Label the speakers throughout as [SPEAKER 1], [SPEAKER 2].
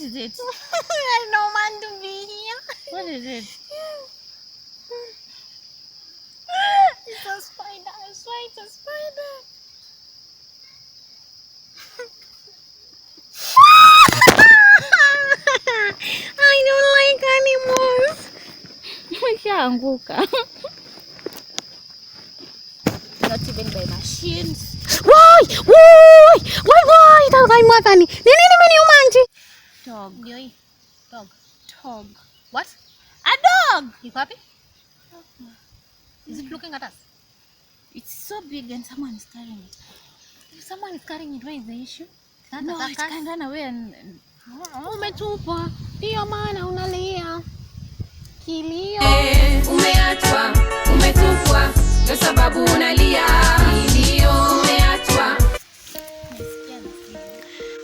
[SPEAKER 1] What is it?
[SPEAKER 2] I don't want to be here.
[SPEAKER 1] What is it?
[SPEAKER 2] It's a spider. I swear it's a spider. I don't like animals.
[SPEAKER 1] Umeshaanguka.
[SPEAKER 2] Not even by machines.
[SPEAKER 1] Why? Tazamathani. Nini nimeniuma nje?
[SPEAKER 2] Dog. Dog.
[SPEAKER 1] Dog.
[SPEAKER 2] What?
[SPEAKER 1] A dog.
[SPEAKER 2] You happy? Is it looking at us?
[SPEAKER 1] It's so big and someone is carrying it.
[SPEAKER 2] If someone is carrying it, where is the issue?
[SPEAKER 1] No, it can run away and
[SPEAKER 2] Umetupa. Ndio maana unalia. Kilio.
[SPEAKER 3] Umeachwa, umetupwa, ndio sababu unalia. Kilio, umeachwa.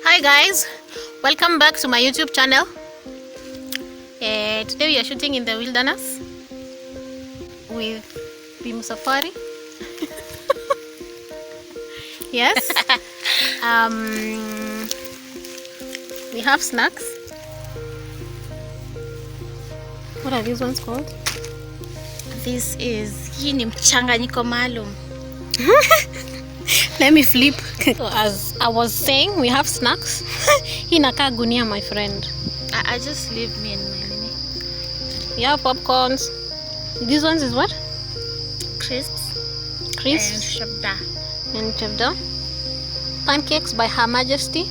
[SPEAKER 2] Hi guys, welcome back to my YouTube channel. Today we are shooting in the wilderness with Bim Safari. Yes. We have snacks. What are these ones called?
[SPEAKER 1] hii ni mchanganyiko maalum.
[SPEAKER 2] Let me flip. So as I was saying, we have snacks. Hii inakaa gunia, my friend.
[SPEAKER 1] I just leave me and my mini.
[SPEAKER 2] We have popcorns. These ones is what?
[SPEAKER 1] Crisps.
[SPEAKER 2] Crisps.
[SPEAKER 1] Shabda.
[SPEAKER 2] And chevda. Pancakes by Her Majesty.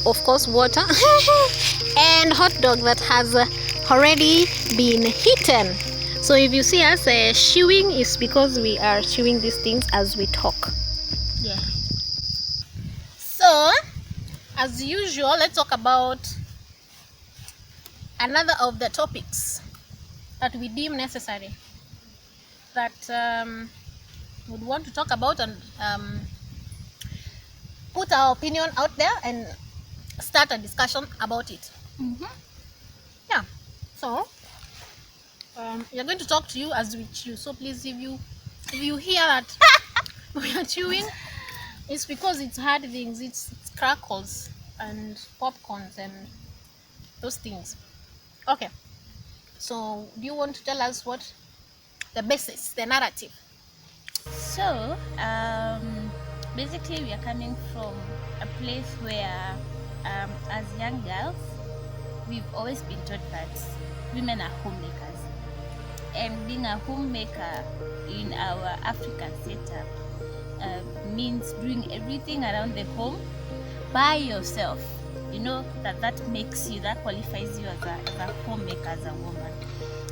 [SPEAKER 2] Of course, water. And hot dog that has already been heaten. So if you see us chewing, it's because we are chewing these things as we talk.
[SPEAKER 1] Yeah.
[SPEAKER 2] So, as usual, let's talk about another of the topics that we deem necessary, that would want to talk about and put our opinion out there and start a discussion about it. Yeah. So we are going to talk to you as we chew. So please, if you hear that we are chewing, it's because it's hard things. It's crackles and popcorns and those things. Okay. So do you want to tell us what the basis, the narrative?
[SPEAKER 1] So, basically we are coming from a place where as young girls we've always been taught that women are homemakers, and being a homemaker in our African setup means doing everything around the home by yourself. You know that makes you, that qualifies you as a homemaker, as a woman.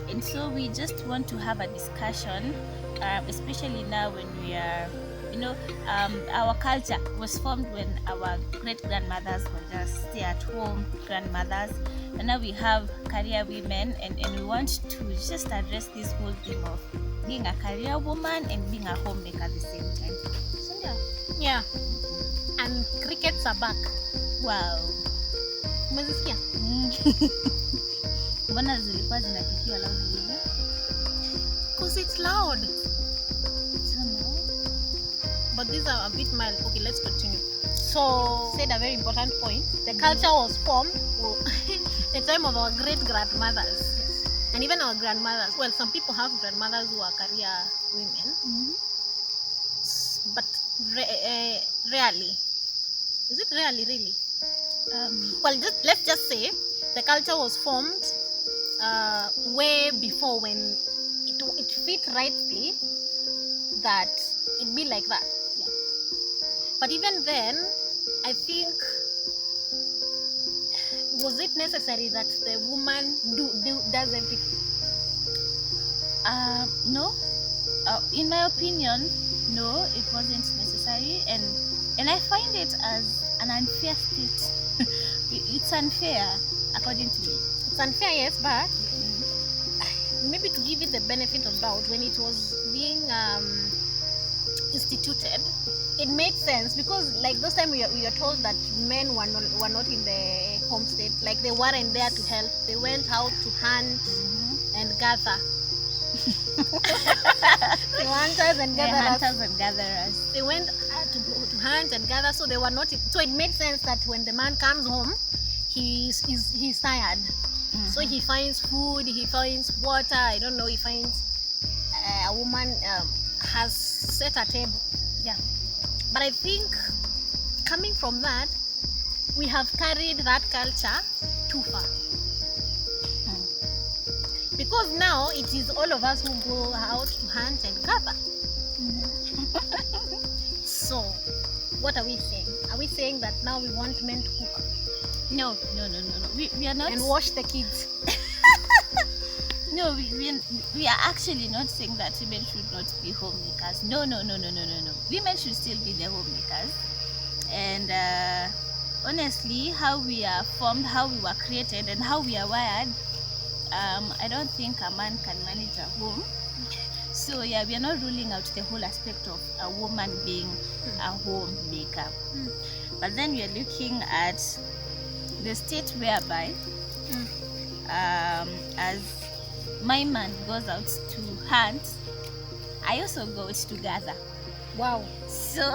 [SPEAKER 1] And so we just want to have a discussion, especially now when we are, our culture was formed when our great-grandmothers were just stay-at-home grandmothers, and now we have career women, and we want to just address this whole thing of being a career woman and being a homemaker at the same time. So
[SPEAKER 2] Yeah. And crickets are back.
[SPEAKER 1] Wow.
[SPEAKER 2] Umezisikia?
[SPEAKER 1] Mbona zilikuwa zinapikiwa loud hivyo?
[SPEAKER 2] Because it's loud.
[SPEAKER 1] So now,
[SPEAKER 2] But these are a bit mild. Okay, let's continue. So, said a very important point. The culture was formed the time of our great-grandmothers. And even our grandmothers. Well, some people have grandmothers who are career women. But rarely. Is it rarely, really? Well, let's just say the culture was formed way before, when it fit rightly that it be like that. Yeah. But even then, I think, was it necessary that the woman does everything?
[SPEAKER 1] No. In my opinion, no, it wasn't necessary, and I find it as an unfair state. It's unfair, according to me.
[SPEAKER 2] It's unfair, yes, but maybe to give it the benefit of doubt, when it was being instituted, it made sense, because like those time we were told that men were not in the homestead, like they weren't there to help. They went out to hunt and gather. The hunters and gatherers. They went to hunt and gather, so they were not. So it made sense that when the man comes home, he's tired. So he finds food, he finds water, I don't know, he finds a woman has set a table.
[SPEAKER 1] Yeah.
[SPEAKER 2] But I think coming from that, we have carried that culture too far. Because now it is all of us who go out to hunt and gather. So, what are we saying? Are we saying that now we want men to cook
[SPEAKER 1] No. We are not.
[SPEAKER 2] and wash the kids?
[SPEAKER 1] No, we are actually not saying that women should not be homemakers. No. Women should still be the homemakers. And honestly, how we are formed, how we were created, and how we are wired, I don't think a man can manage a home. So yeah, we are not ruling out the whole aspect of a woman being a homemaker. But then we are looking at the state whereby as my man goes out to hunt, I also go out to gather.
[SPEAKER 2] Wow.
[SPEAKER 1] So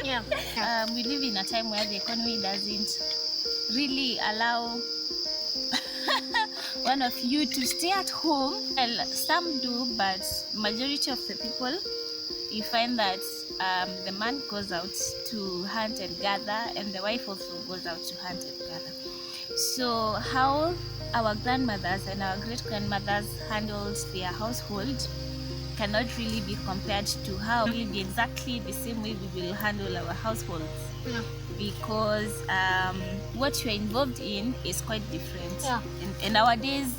[SPEAKER 2] Yeah.
[SPEAKER 1] we live in a time where the economy doesn't really allow one of you to stay at home. Well, some do, but majority of the people, you find that the man goes out to hunt and gather, and the wife also goes out to hunt and gather. So how our grandmothers and our great grandmothers handled their household cannot really be compared to how it will be exactly the same way we will handle our households.
[SPEAKER 2] Yeah.
[SPEAKER 1] Because what you're involved in is quite different.
[SPEAKER 2] Yeah.
[SPEAKER 1] And nowadays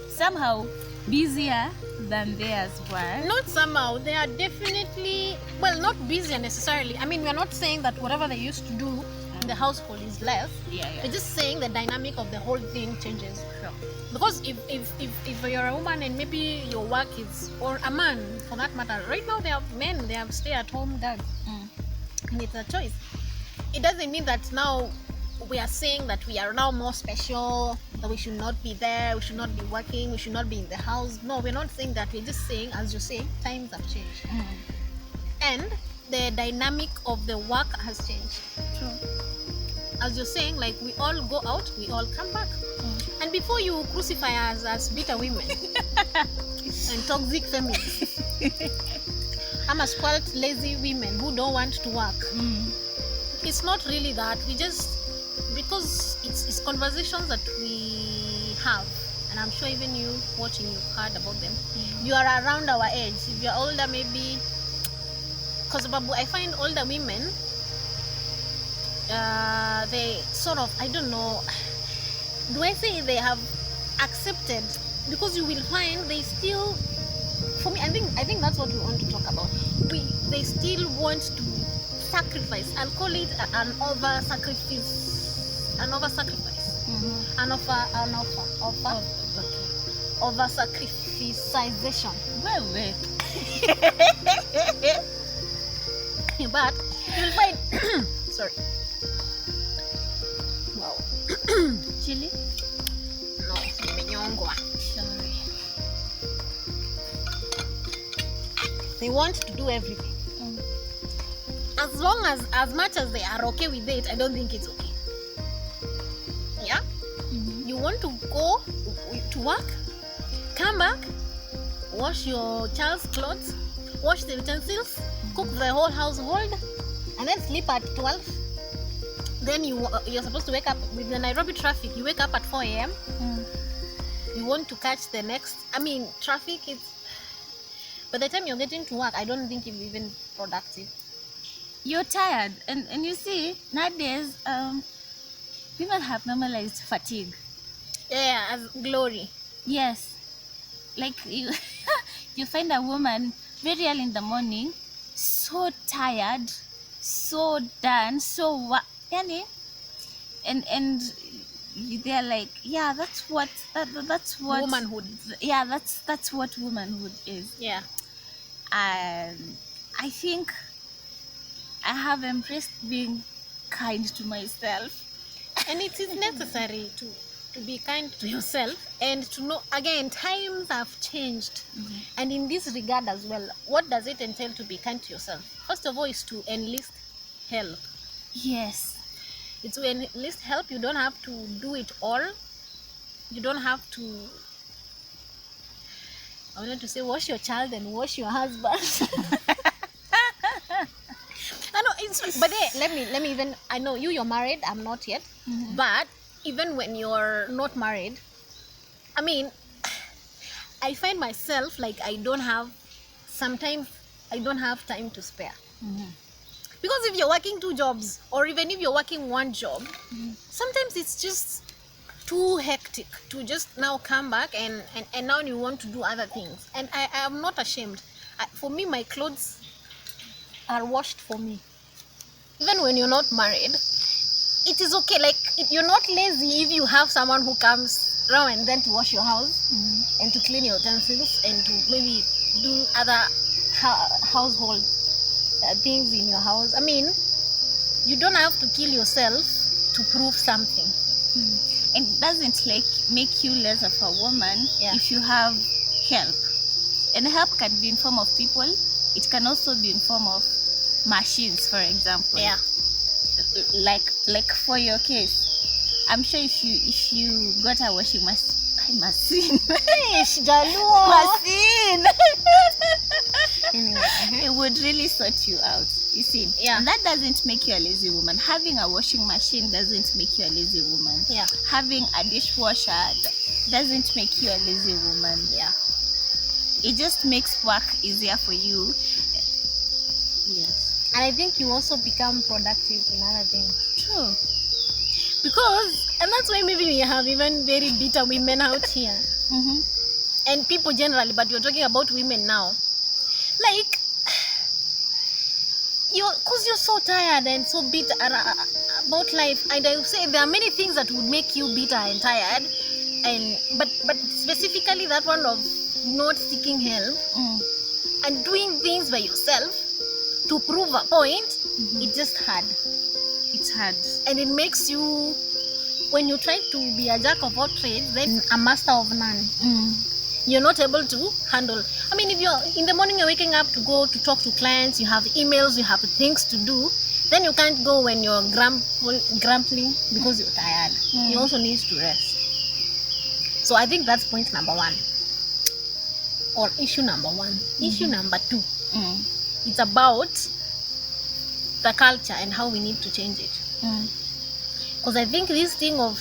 [SPEAKER 1] somehow busier than theirs were.
[SPEAKER 2] Not somehow, they are definitely, well, not busier necessarily. I mean, we're not saying that whatever they used to do in the household is less.
[SPEAKER 1] Yeah.
[SPEAKER 2] We're just saying the dynamic of the whole thing changes.
[SPEAKER 1] Sure.
[SPEAKER 2] Because if you're a woman and maybe your work is, or a man for that matter, right now they have men, they have stay-at-home dads, and it's a choice. It doesn't mean that now we are saying that we are now more special, that we should not be there, we should not be working, we should not be in the house. No, we're not saying that. We're just saying, as you're saying, times have changed. And the dynamic of the work has changed.
[SPEAKER 1] True.
[SPEAKER 2] As you're saying, like, we all go out, we all come back. And before you crucify us as bitter women and toxic feminists, I'm a spoiled, lazy women who don't want to work. It's not really that. We just, because it's conversations that we have, and I'm sure even you watching, you've heard about them. You are around our age. If you're older, maybe, because I find older women, they sort of, I don't know, do I say they have accepted? Because you will find they still, for me, I think that's what we want to talk about. They still want to sacrifice. I'll call it an over sacrifice. An over sacrifice. Over sacrificization.
[SPEAKER 1] Well.
[SPEAKER 2] But you will find sorry. Wow.
[SPEAKER 1] Chili?
[SPEAKER 2] No, nimenyongwa.
[SPEAKER 1] Sorry.
[SPEAKER 2] They want to do everything. As much as they are okay with it, I don't think it's okay. Yeah? You want to go to work, come back, wash your child's clothes, wash the utensils, cook the whole household, and then sleep at 12. Then you're supposed to wake up with the Nairobi traffic. You wake up at 4 a.m. You want to catch the next. Traffic is. By the time you're getting to work, I don't think you're even productive.
[SPEAKER 1] You're tired, and you see nowadays people have normalized fatigue.
[SPEAKER 2] Yeah, as glory.
[SPEAKER 1] Yes, like you you find a woman very early in the morning, so tired, so done, so yani, and they're like, yeah, that's what
[SPEAKER 2] Womanhood.
[SPEAKER 1] Yeah, that's what womanhood is.
[SPEAKER 2] Yeah.
[SPEAKER 1] And I think I have embraced being kind to myself.
[SPEAKER 2] And it is necessary to be kind to yourself and to know, again, times have changed. And in this regard as well, what does it entail to be kind to yourself? First of all is to enlist help.
[SPEAKER 1] Yes.
[SPEAKER 2] It's to enlist help. You don't have to do it all. You don't have to, I wanted to say wash your child and wash your husband. I know it's, but hey, let me even, I know you're married, I'm not yet. But even when you're not married, I mean, I find myself like sometimes I don't have time to spare. Because if you're working 2 jobs, or even if you're working 1 job, sometimes it's just too hectic to just now come back and now you want to do other things. And I am not ashamed. For me, my clothes are washed for me. Even when you're not married, it is okay. Like, you're not lazy if you have someone who comes around and then to wash your house and to clean your utensils and to maybe do other household things in your house. I mean, you don't have to kill yourself to prove something.
[SPEAKER 1] And it doesn't like make you less of a woman if you have help. And help can be in form of people. It can also be in form of machines, for example.
[SPEAKER 2] Yeah.
[SPEAKER 1] Like for your case, I'm sure if you got a washing machine, it would really sort you out. You see, and that doesn't make you a lazy woman. Having a washing machine doesn't make you a lazy woman. Having a dishwasher doesn't make you a lazy woman. It just makes work easier for you. Yes.
[SPEAKER 2] And I think you also become productive in other things.
[SPEAKER 1] True.
[SPEAKER 2] Because, and that's why maybe we have even very bitter women out here. And people generally, but you're talking about women now. Like, because you're so tired and so bitter about life. And I would say there are many things that would make you bitter and tired. But specifically that one of not seeking help and doing things by yourself to prove a point, it's just hard.
[SPEAKER 1] It's hard.
[SPEAKER 2] And it makes you, when you try to be a jack of all trades, then a master of none. You're not able to handle. I mean, if you're in the morning, you're waking up to go to talk to clients, you have emails, you have things to do, then you can't go when you're grumbling because you're tired. You also need to rest. So I think that's point number 1. Or issue number 1. Issue number 2. It's about the culture and how we need to change it. Because I think this thing of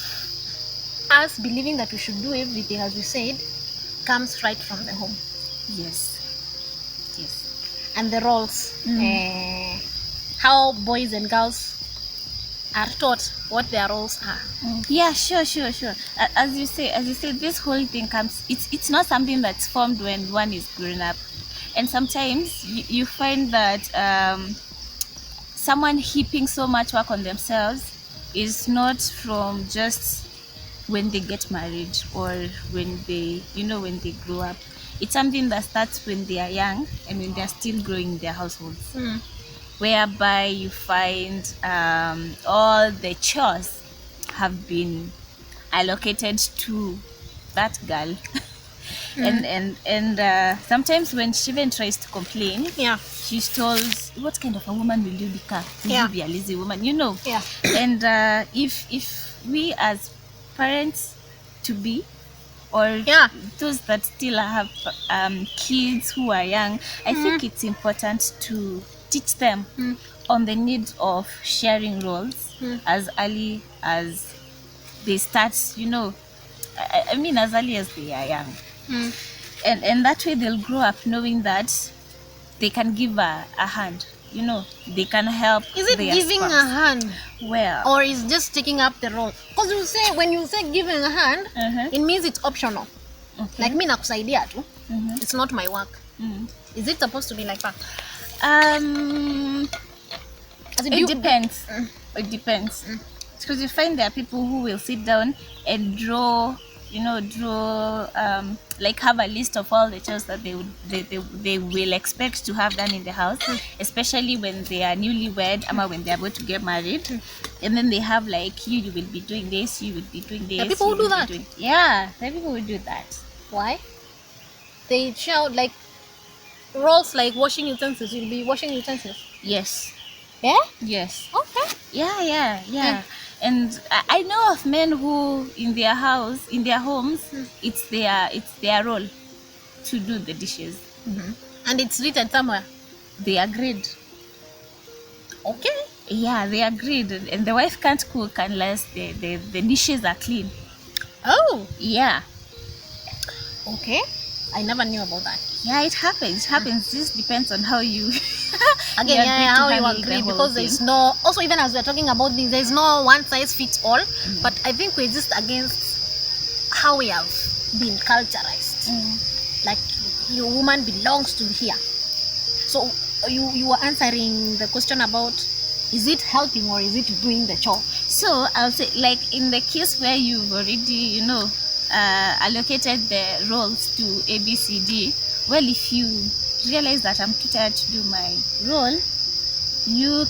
[SPEAKER 2] us believing that we should do everything, as you said, comes right from the home.
[SPEAKER 1] Yes.
[SPEAKER 2] And the roles, how boys and girls are taught what their roles are.
[SPEAKER 1] Yeah, sure. As you say, this whole thing comes. It's not something that's formed when one is grown up, and sometimes you find that someone heaping so much work on themselves is not from just when they get married or when they grow up. It's something that starts when they are young and when they are still growing their households, whereby you find all the chores have been allocated to that girl. And sometimes when she even tries to complain, she's told, what kind of a woman will you become? Will you be a lazy woman? And if we as parents to be, or those that still have kids who are young, I think it's important to teach them on the need of sharing roles as early as they start, I mean as early as they are young. And that way they'll grow up knowing that they can give a hand, they can help.
[SPEAKER 2] Is it giving a hand?
[SPEAKER 1] Well,
[SPEAKER 2] or is just taking up the role? Because you say, when you say giving a hand, it means it's optional. Like me nakusaidia tu. It's not my work. Is it supposed to be like that?
[SPEAKER 1] It depends. It depends. Because you find there are people who will sit down and draw, like have a list of all the chores that they will expect to have done in the house, especially when they are newlywed or when they are about to get married. And then they have like, you will be doing this, you will be doing this.
[SPEAKER 2] There are people who do that.
[SPEAKER 1] There are people who do that.
[SPEAKER 2] Why? They shout like roles like washing utensils. You'll be washing utensils.
[SPEAKER 1] Yes.
[SPEAKER 2] Yeah?
[SPEAKER 1] Yes.
[SPEAKER 2] Okay.
[SPEAKER 1] Yeah. And I know of men who in their homes, it's their role to do the dishes.
[SPEAKER 2] And it's written somewhere.
[SPEAKER 1] They agreed.
[SPEAKER 2] Okay.
[SPEAKER 1] Yeah, they agreed, and the wife can't cook unless the dishes are clean.
[SPEAKER 2] Oh,
[SPEAKER 1] Yeah.
[SPEAKER 2] okay. I never knew about that.
[SPEAKER 1] Yeah, it happens. It happens. This depends on how you
[SPEAKER 2] Again,
[SPEAKER 1] agree to
[SPEAKER 2] how you
[SPEAKER 1] handle the
[SPEAKER 2] agree,
[SPEAKER 1] whole
[SPEAKER 2] because
[SPEAKER 1] thing.
[SPEAKER 2] there's no, also even as we're talking about this, there's no one size fits all. But I think we're just against how we have been culturized. Like, your woman belongs to here. So you were answering the question about, is it helping or is it doing the chore?
[SPEAKER 1] So I'll say, like in the case where you've already, allocated the roles to A, B, C, D. Well, if you realize that I'm too tired to do my role, you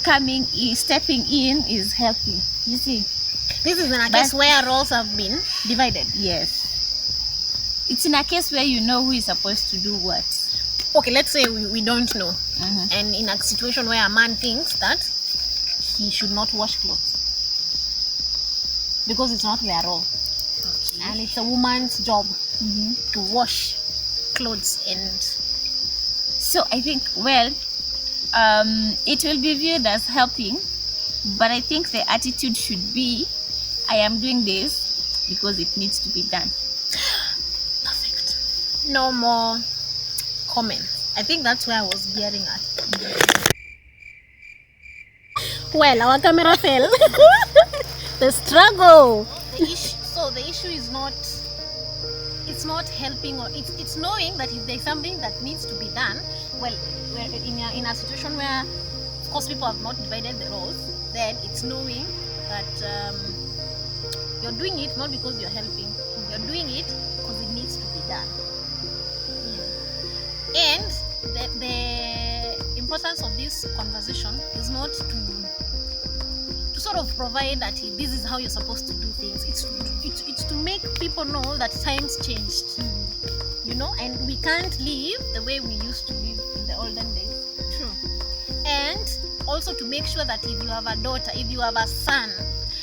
[SPEAKER 1] stepping in is helping. You see?
[SPEAKER 2] This is in a case where roles have been divided.
[SPEAKER 1] Yes. It's in a case where you know who is supposed to do what.
[SPEAKER 2] Okay, let's say we don't know. And in a situation where a man thinks that he should not wash clothes because it's not their role.
[SPEAKER 1] Okay.
[SPEAKER 2] And it's a woman's job to wash clothes. And
[SPEAKER 1] so I think, it will be viewed as helping, but I think the attitude should be, I am doing this because it needs to be done.
[SPEAKER 2] Perfect. No more comments. I think that's where I was getting at. Well, our camera fell. The struggle. The issue is not, it's not helping, or it's knowing that if there's something that needs to be done. Well, we're in a situation where, of course, people have not divided the roles. Then it's knowing that you're doing it not because you're helping. You're doing it because it needs to be done. And the importance of this conversation is not to sort of provide that this is how you're supposed to do things. It's to make people know that times changed, and we can't live the way we used to live in the olden days.
[SPEAKER 1] True.
[SPEAKER 2] And also to make sure that if you have a daughter, if you have a son,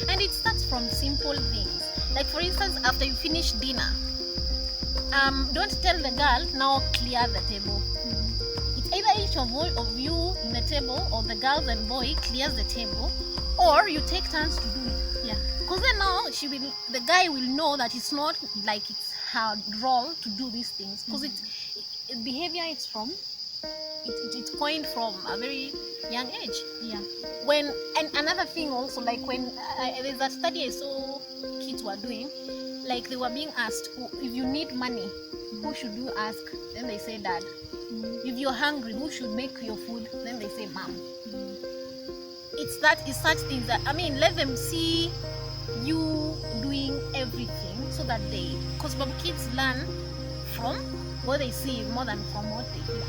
[SPEAKER 2] and it starts from simple things. Like, for instance, after you finish dinner, don't tell the girl, now clear the table. It's either each of you in the table, or the girl and boy clears the table, or you take turns to do it.
[SPEAKER 1] Yeah.
[SPEAKER 2] Because then now the guy will know that it's not like it's her role to do these things. Because behavior, it's coined from a very young age.
[SPEAKER 1] Yeah.
[SPEAKER 2] And another thing also, like when there's a study I saw kids were doing, like they were being asked, if you need money, who should you ask? Then they say dad. If you're hungry, who should make your food? Then they say mom. It's such things that, let them see you doing everything, so that because kids learn from what they see more than from what they hear.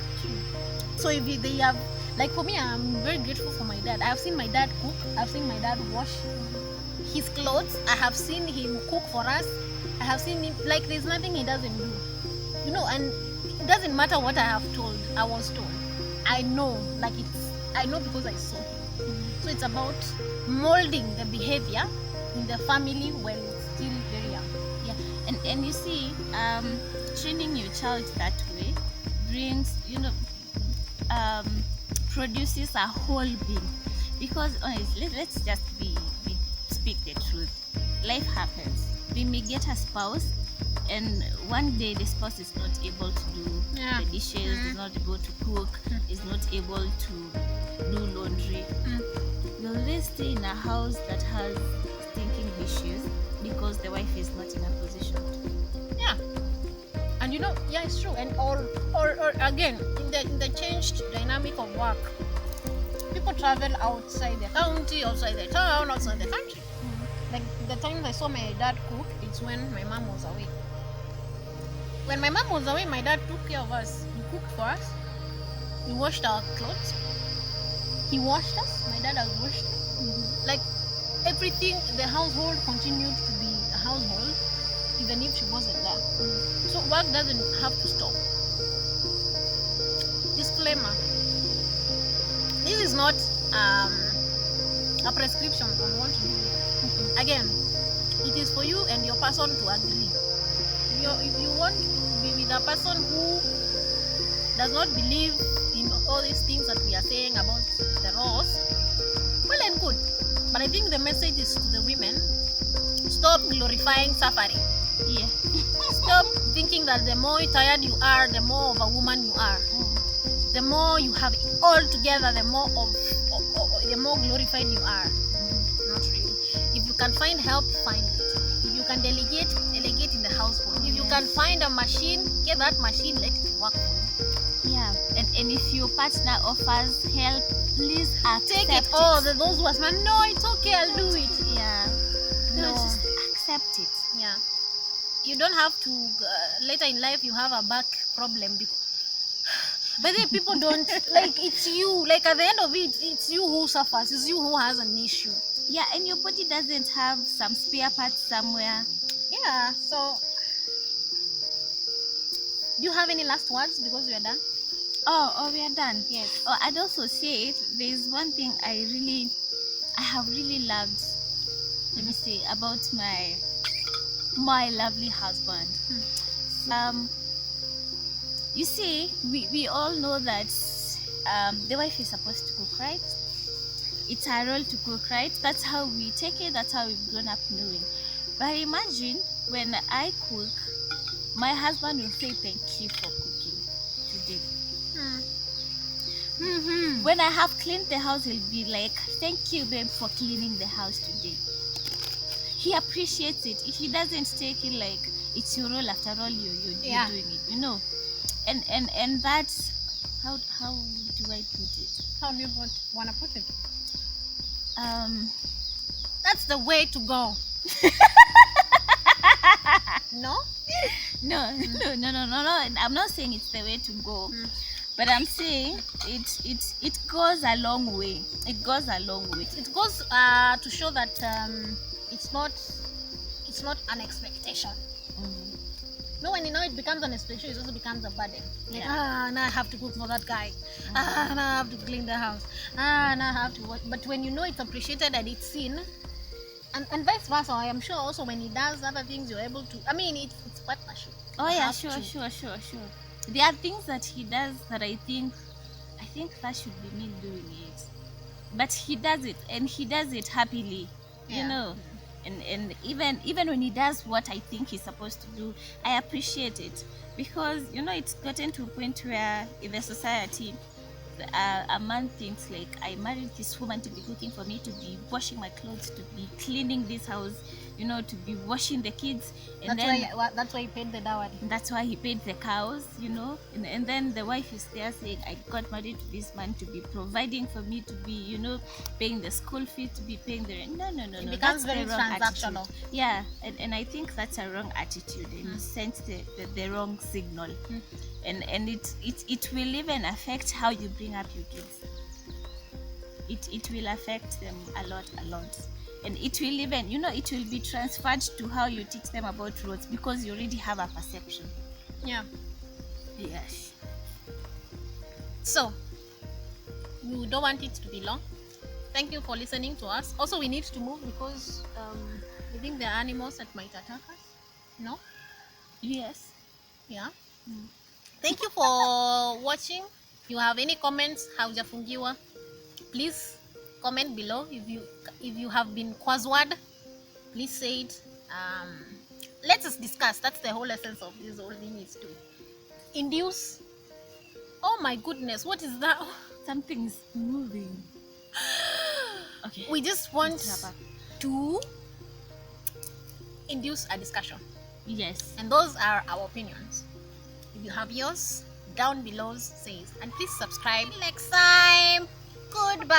[SPEAKER 2] So if they have, like for me, I'm very grateful for my dad. I have seen my dad cook. I've seen my dad wash his clothes. I have seen him cook for us. I have seen him, like, there's nothing he doesn't do, and it doesn't matter what I was told. I know because I saw him. So it's about molding the behavior in the family when it's still very young.
[SPEAKER 1] Yeah. And you see, training your child that way brings, produces a whole being. Because honestly, let's just speak the truth. Life happens. We may get a spouse, and one day the spouse is not able to do the dishes, is not able to cook, is not able to do laundry. You'll always stay in a house that has stinking dishes because the wife is not in a position to.
[SPEAKER 2] Yeah. And it's true. And or again, in the changed dynamic of work, people travel outside the county, outside the town, outside the country. Like the time I saw my dad cook, it's when my mom was away. When my mom was away, my dad took care of us. He cooked for us. He washed our clothes. He washed us. My dad has washed. Like everything, the household continued to be a household, even if she wasn't there. So work doesn't have to stop. Disclaimer: this is not a prescription on what to do. Again, it is for you and your person to agree. If you want to be with a person who does not believe in all these things that we are saying about the roles, well and good. But I think the message is to the women: stop glorifying suffering.
[SPEAKER 1] Yeah.
[SPEAKER 2] Stop thinking that the more tired you are, the more of a woman you are. The more you have it all together, the more glorified you are. Not really. If you can find help, find it. If you can delegate in the household. If you can find a machine, get that machine, let it work for you.
[SPEAKER 1] Yeah. And if your partner offers help, please
[SPEAKER 2] Take it. Oh, those who are saying, no, it's okay, I'll do it.
[SPEAKER 1] Yeah.
[SPEAKER 2] No.
[SPEAKER 1] Just accept it.
[SPEAKER 2] Yeah. You don't have to later in life you have a back problem because but then people don't like, it's you, like at the end of it, it's you who suffers, it's you who has an issue.
[SPEAKER 1] Yeah, and your body doesn't have some spare parts somewhere.
[SPEAKER 2] Yeah. So do you have any last words because we are done?
[SPEAKER 1] Oh, we are done.
[SPEAKER 2] Yes.
[SPEAKER 1] Oh, I'd also say there's one thing I have really loved. Let me say about my lovely husband. You see, we all know that the wife is supposed to cook, right? It's our role to cook, right? That's how we take it. That's how we've grown up knowing. But imagine when I cook, my husband will say thank you for cooking today. When I have cleaned the house, he'll be like, thank you, babe, for cleaning the house today. He appreciates it. He doesn't take it like it's your role. After all, you're doing it, you know. And that's how do I put it?
[SPEAKER 2] How do you want to put it? That's the way to go. No?
[SPEAKER 1] No. I'm not saying it's the way to go, but I'm saying it goes a long way. It goes a long way.
[SPEAKER 2] It goes to show that it's not an expectation. No, when it becomes an expectation, it also becomes a burden. Like, now I have to cook for that guy. Now I have to clean the house. Now I have to work. But when you know it's appreciated and it's seen, and vice versa, I am sure also when he does other things, you're able to. I mean, it's partnership.
[SPEAKER 1] Oh yeah, sure. There are things that he does that I think that should be me doing it, but he does it, and he does it happily, you know. And even when he does what I think he's supposed to do, I appreciate it, because you know it's gotten to a point where in the society a man thinks like, I married this woman to be cooking for me, to be washing my clothes, to be cleaning this house, you know, to be washing the kids, and
[SPEAKER 2] that's why he paid the dowry.
[SPEAKER 1] That's why he paid the cows, you know, and then the wife is there saying, I got married to this man to be providing for me, to be, you know, paying the school fee, to be paying the rent. No.
[SPEAKER 2] It becomes very transactional.
[SPEAKER 1] Attitude. Yeah, and I think that's a wrong attitude, and it sends the wrong signal. And it will even affect how you bring up your kids. It will affect them a lot. And it will even, you know, it will be transferred to how you teach them about roads, because you already have a perception.
[SPEAKER 2] Yeah.
[SPEAKER 1] Yes.
[SPEAKER 2] So, we don't want it to be long. Thank you for listening to us. Also, we need to move because I think there are animals that might attack us. No?
[SPEAKER 1] Yes.
[SPEAKER 2] Yeah. Thank you for watching. If you have any comments, haujafungiwa, please comment below. If you have been quazword, please say it. Let us discuss. That's the whole essence of this whole thing, is to induce. Oh my goodness, what is that?
[SPEAKER 1] Something's moving. Okay.
[SPEAKER 2] We just want to induce a discussion.
[SPEAKER 1] Yes.
[SPEAKER 2] And those are our opinions. If you have yours, down below says. And please subscribe next time. Goodbye.